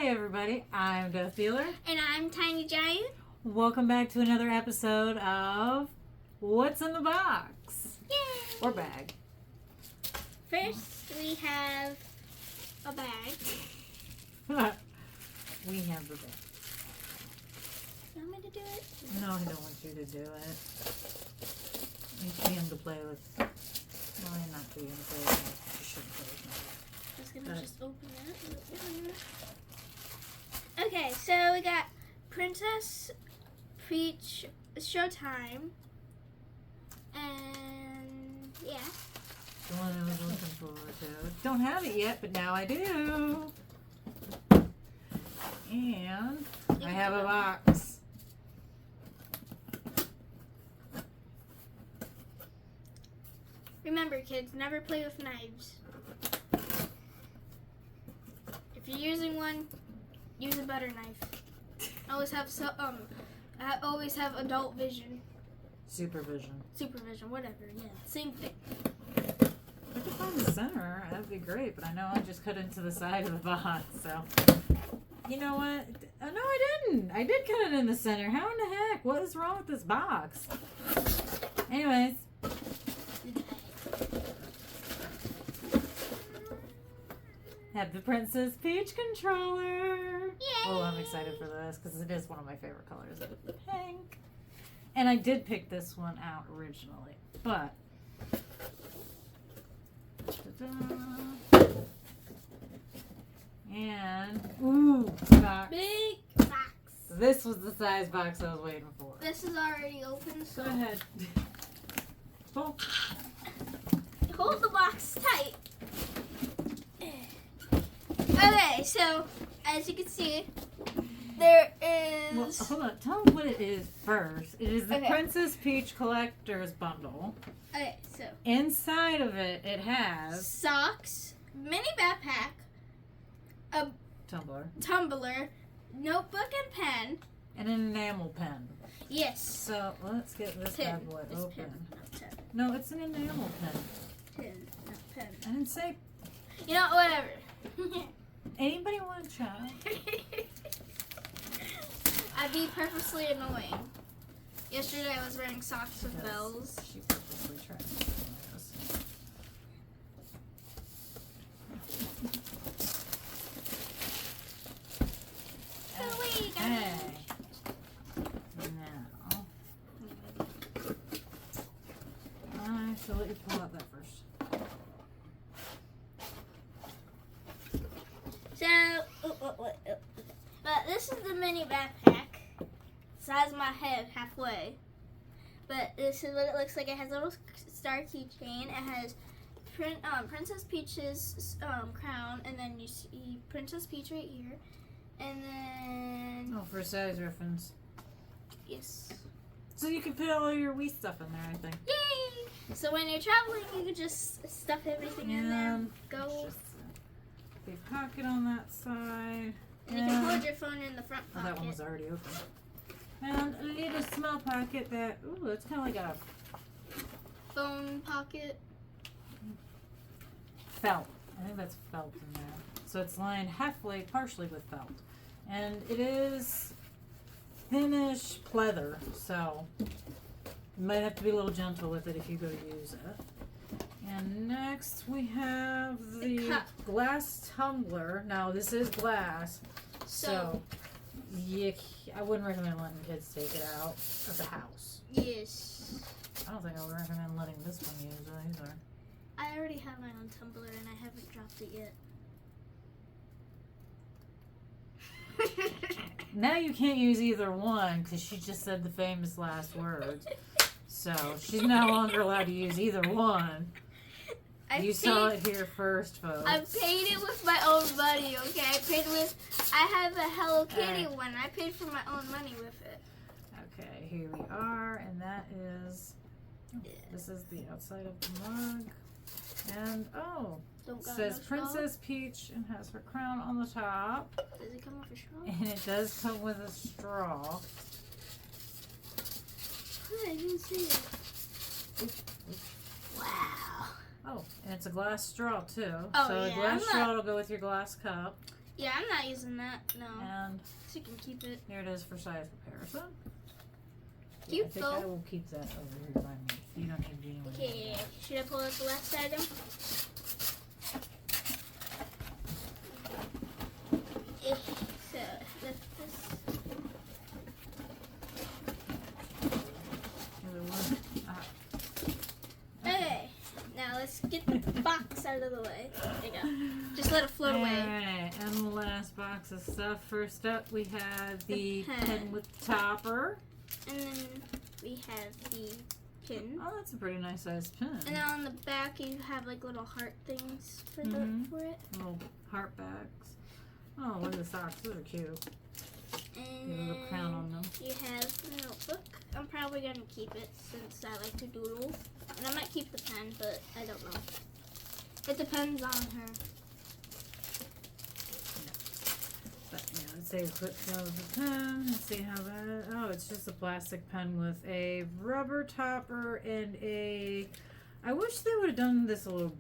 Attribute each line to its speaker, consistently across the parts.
Speaker 1: Hi everybody, I'm Death Dealer.
Speaker 2: And I'm Tiny Giant.
Speaker 1: Welcome back to another episode of What's in the Box?
Speaker 2: Yay!
Speaker 1: Or bag.
Speaker 2: First, we have a bag.
Speaker 1: We have the bag.
Speaker 2: You want me to do it?
Speaker 1: No, I don't want you to do it. You need him to play with. Well, you're not too young to play with. You shouldn't play with me.
Speaker 2: Just gonna just open that. Okay, so we got Princess Peach Showtime. And yeah.
Speaker 1: The one I was looking forward to. Don't have it yet, but now I do. And I have a box.
Speaker 2: Remember, kids, never play with knives. If you're using one, use a butter knife. Always have adult vision.
Speaker 1: Supervision.
Speaker 2: Supervision, whatever. Yeah, same thing.
Speaker 1: If I could find the center, that'd be great, but I know I just cut into the side of the box, so. You know what? Oh, no, I didn't. I did cut it in the center. How in the heck? What is wrong with this box? Anyways. Have the Princess Peach controller.
Speaker 2: Yay!
Speaker 1: Oh, I'm excited for this because it is one of my favorite colors. It is the pink. And I did pick this one out originally, but. Ta-da. And, ooh, box.
Speaker 2: Big box.
Speaker 1: This was the size box I was waiting for.
Speaker 2: This is already open, so
Speaker 1: Go ahead. Pull.
Speaker 2: hold the box tight. Okay, so as you can see, there is.
Speaker 1: Well, hold on. Tell them what it is first. It is the
Speaker 2: Okay.
Speaker 1: Princess Peach Collector's Bundle.
Speaker 2: Okay, so
Speaker 1: Inside of it, it has
Speaker 2: socks, mini backpack, a tumbler, notebook and pen.
Speaker 1: and an enamel pen.
Speaker 2: Yes.
Speaker 1: So let's get this
Speaker 2: Pin.
Speaker 1: bad boy
Speaker 2: It's
Speaker 1: open.
Speaker 2: pin, not pen.
Speaker 1: No, it's an enamel pen.
Speaker 2: Pin, not pen.
Speaker 1: I didn't say
Speaker 2: You know, whatever.
Speaker 1: anybody want a child.
Speaker 2: I'd be purposely annoying. Yesterday I was wearing socks with bells.
Speaker 1: She purposely tried to do this.
Speaker 2: Oh, wait,
Speaker 1: Okay. Now, I shall let you pull out that first.
Speaker 2: So, but this is the mini backpack. Size of my head halfway. But this is what it looks like. It has a little star keychain. It has Princess Peach's crown, and then you see Princess Peach right here. And then
Speaker 1: Oh, for size reference.
Speaker 2: yes.
Speaker 1: So you can put all your wee stuff in there, I think.
Speaker 2: Yay! So when you're traveling, you can just stuff everything in there. Go.
Speaker 1: Just a big pocket on that side.
Speaker 2: And you can hold your phone in the front
Speaker 1: Oh,
Speaker 2: pocket.
Speaker 1: that one was already open. And a little small pocket that, ooh, it's kind of like a
Speaker 2: Phone pocket.
Speaker 1: felt. I think that's felt in there. So it's lined halfway, partially with felt. And it is thinnish pleather, so you might have to be a little gentle with it if you go to use it. And next we have
Speaker 2: The
Speaker 1: the
Speaker 2: cup.
Speaker 1: glass tumbler. Now this is glass, so I wouldn't recommend letting kids take it out of the house.
Speaker 2: Yes.
Speaker 1: I don't think I would recommend letting this one use it either.
Speaker 2: I already have my own tumbler and I haven't dropped it yet.
Speaker 1: Now you can't use either one because she just said the famous last words. So she's no longer allowed to use either one. You saw it here first, folks.
Speaker 2: I paid it with my own money, okay? I have a Hello Kitty one. I paid for my own money with it.
Speaker 1: Okay, here we are, and that is, this is the outside of the mug. And, it says Princess Peach and has her crown on the top.
Speaker 2: Does it come with a straw?
Speaker 1: And it does come with a straw.
Speaker 2: Oh, I didn't see it. Wow.
Speaker 1: Oh, and it's a glass straw too.
Speaker 2: Oh,
Speaker 1: so
Speaker 2: yeah,
Speaker 1: a glass
Speaker 2: I'm
Speaker 1: straw will go with your glass cup.
Speaker 2: Yeah, I'm not using that. No.
Speaker 1: And
Speaker 2: So you can keep it.
Speaker 1: here it is for size comparison.
Speaker 2: Cute
Speaker 1: I think
Speaker 2: though.
Speaker 1: I will keep that over here by me. You don't need to be anywhere.
Speaker 2: Okay, should I pull out the last item? So, lift this.
Speaker 1: Other one.
Speaker 2: Okay, now let's get the box out of the way. There you go. Just let it float away.
Speaker 1: Alright, and the last box of stuff. First up, we have the
Speaker 2: pen.
Speaker 1: pen with topper.
Speaker 2: And then we have the pin.
Speaker 1: Oh, that's a pretty nice sized pen.
Speaker 2: And then on the back you have like little heart things for for it.
Speaker 1: Little heart bags. Oh, look at the socks. Those are cute.
Speaker 2: And
Speaker 1: Get a little crown on them.
Speaker 2: you have the notebook. I'm probably gonna keep it since I like to doodle. And I might keep the pen, but I don't know. It depends on her.
Speaker 1: But yeah, let's say quick go of the pen. Let's see how that. Oh, it's just a plastic pen with a rubber topper and a. I wish they would have done this the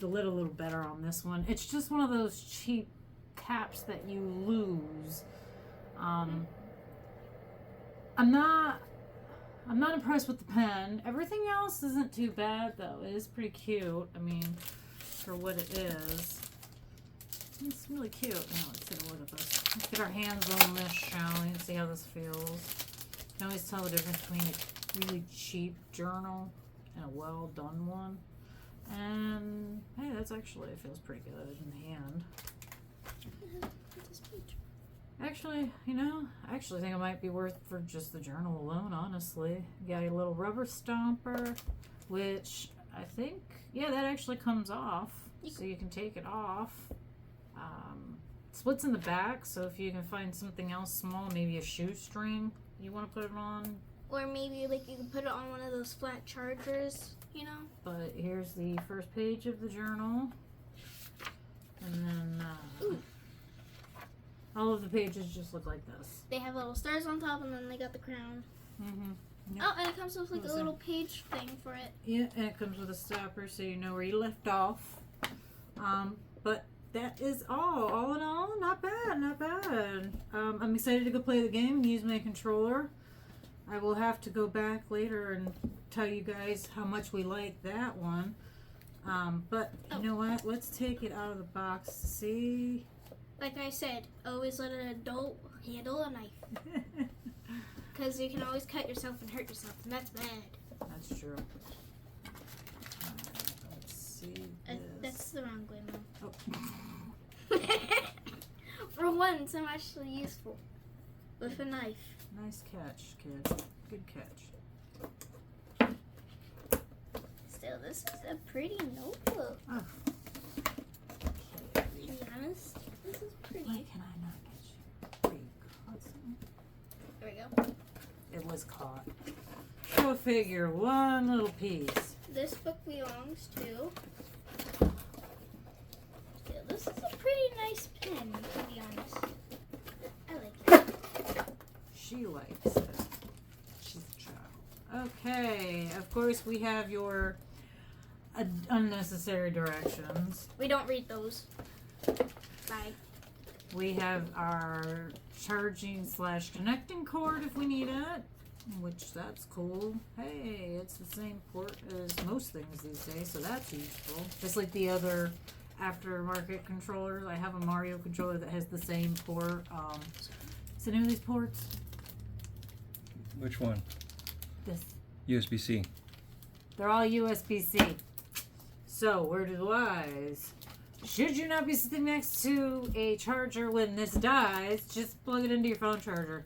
Speaker 1: lid a little better on this one. It's just one of those cheap caps that you lose. I'm not impressed with the pen. Everything else isn't too bad though. It is pretty cute. I mean, for what it is. It's really cute. Now let's take a look at this. Let's get our hands on this, shall we, and see how this feels. You can always tell the difference between a really cheap journal and a well done one. And hey, that's actually, it feels pretty good in the hand. Actually, you know, I actually think it might be worth for just the journal alone, honestly. You got a little rubber stomper, which I think, yeah, that actually comes off. So you can take it off. Splits in the back, so if you can find something else small, maybe a shoestring you want to put it on.
Speaker 2: Or maybe like you can put it on one of those flat chargers, you know?
Speaker 1: But here's the first page of the journal. And then all of the pages just look like this.
Speaker 2: They have little stars on top and then they got the crown.
Speaker 1: Mm-hmm. Yep.
Speaker 2: Oh, and it comes with like a little page thing for it.
Speaker 1: Yeah, and it comes with a stopper so you know where you left off. But that is all in all, not bad, not bad. I'm excited to go play the game and use my controller. I will have to go back later and tell you guys how much we like that one. But you know what? Let's take it out of the box to see.
Speaker 2: Like I said, always let an adult handle a knife. Because you can always cut yourself and hurt yourself, and that's bad.
Speaker 1: That's true. Let's see this.
Speaker 2: That's the wrong way, Mom.
Speaker 1: Oh.
Speaker 2: For once, I'm actually useful with a knife.
Speaker 1: Nice catch, kid. Good catch.
Speaker 2: Still, this is a pretty notebook.
Speaker 1: Oh.
Speaker 2: To be honest, this is pretty.
Speaker 1: Why can I not get you? Are you caught something?
Speaker 2: There we go.
Speaker 1: It was caught. Go figure, one little piece.
Speaker 2: This book belongs to. Still, this is a pretty nice pen, to be honest. I like it.
Speaker 1: She likes it. She's a child. Okay, of course we have your unnecessary directions.
Speaker 2: We don't read those. Bye.
Speaker 1: We have our charging / connecting cord if we need it, which that's cool. Hey, it's the same port as most things these days, so that's useful. Just like the other aftermarket controllers. I have a Mario controller that has the same port. What's the name of these ports?
Speaker 3: Which one?
Speaker 1: This.
Speaker 3: USB-C.
Speaker 1: They're all USB-C. So, word of the wise. Should you not be sitting next to a charger when this dies, just plug it into your phone charger.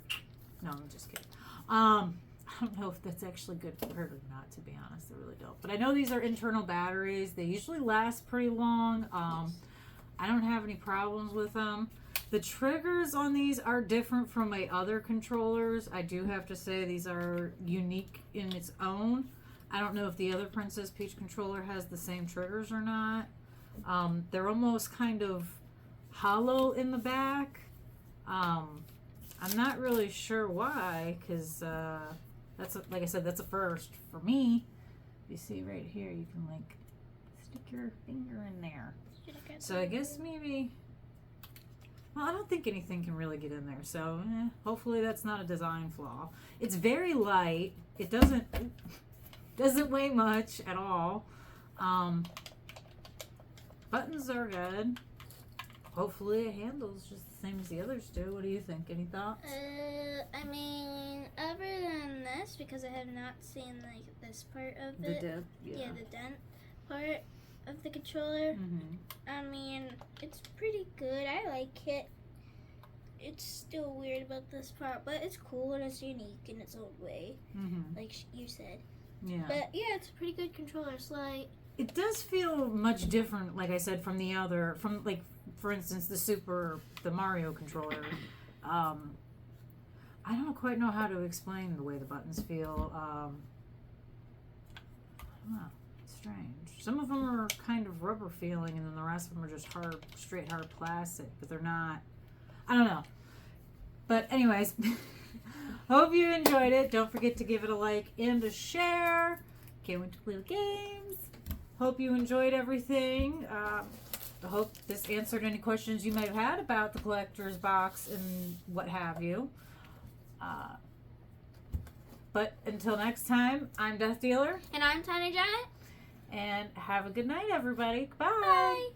Speaker 1: No, I'm just kidding. I don't know if that's actually good for her or not, to be honest. I really don't. But I know these are internal batteries. They usually last pretty long. I don't have any problems with them. The triggers on these are different from my other controllers. I do have to say these are unique in its own. I don't know if the other Princess Peach controller has the same triggers or not. They're almost kind of hollow in the back. I'm not really sure why, because that's like I said, that's a first for me. You see right here, you can like stick your finger in there. So I guess maybe Well, I don't think anything can really get in there, so hopefully that's not a design flaw. It's very light. It doesn't weigh much at all. Buttons are good. Hopefully it handles just the same as the others do. What do you think? Any thoughts?
Speaker 2: I mean, other than this, because I have not seen like this part of
Speaker 1: The
Speaker 2: it.
Speaker 1: dip,
Speaker 2: Yeah, the dent part of the controller.
Speaker 1: Mm-hmm.
Speaker 2: I mean, it's pretty good. I like it. It's still weird about this part, but it's cool and it's unique in its own way,
Speaker 1: Mm-hmm.
Speaker 2: like you said.
Speaker 1: Yeah.
Speaker 2: But yeah, it's a pretty good controller. It's like,
Speaker 1: It does feel much different, like I said, from the other, from like, for instance, the Mario controller. I don't quite know how to explain the way the buttons feel. I don't know. It's strange. Some of them are kind of rubber feeling, and then the rest of them are just hard, straight hard plastic, but they're not. I don't know. But anyways, hope you enjoyed it. Don't forget to give it a like and a share. Can't wait to play the games. Hope you enjoyed everything. I hope this answered any questions you may have had about the collector's box and what have you. But until next time, I'm Death Dealer.
Speaker 2: and I'm Tiny Giant.
Speaker 1: And have a good night, everybody. Bye.
Speaker 2: Bye.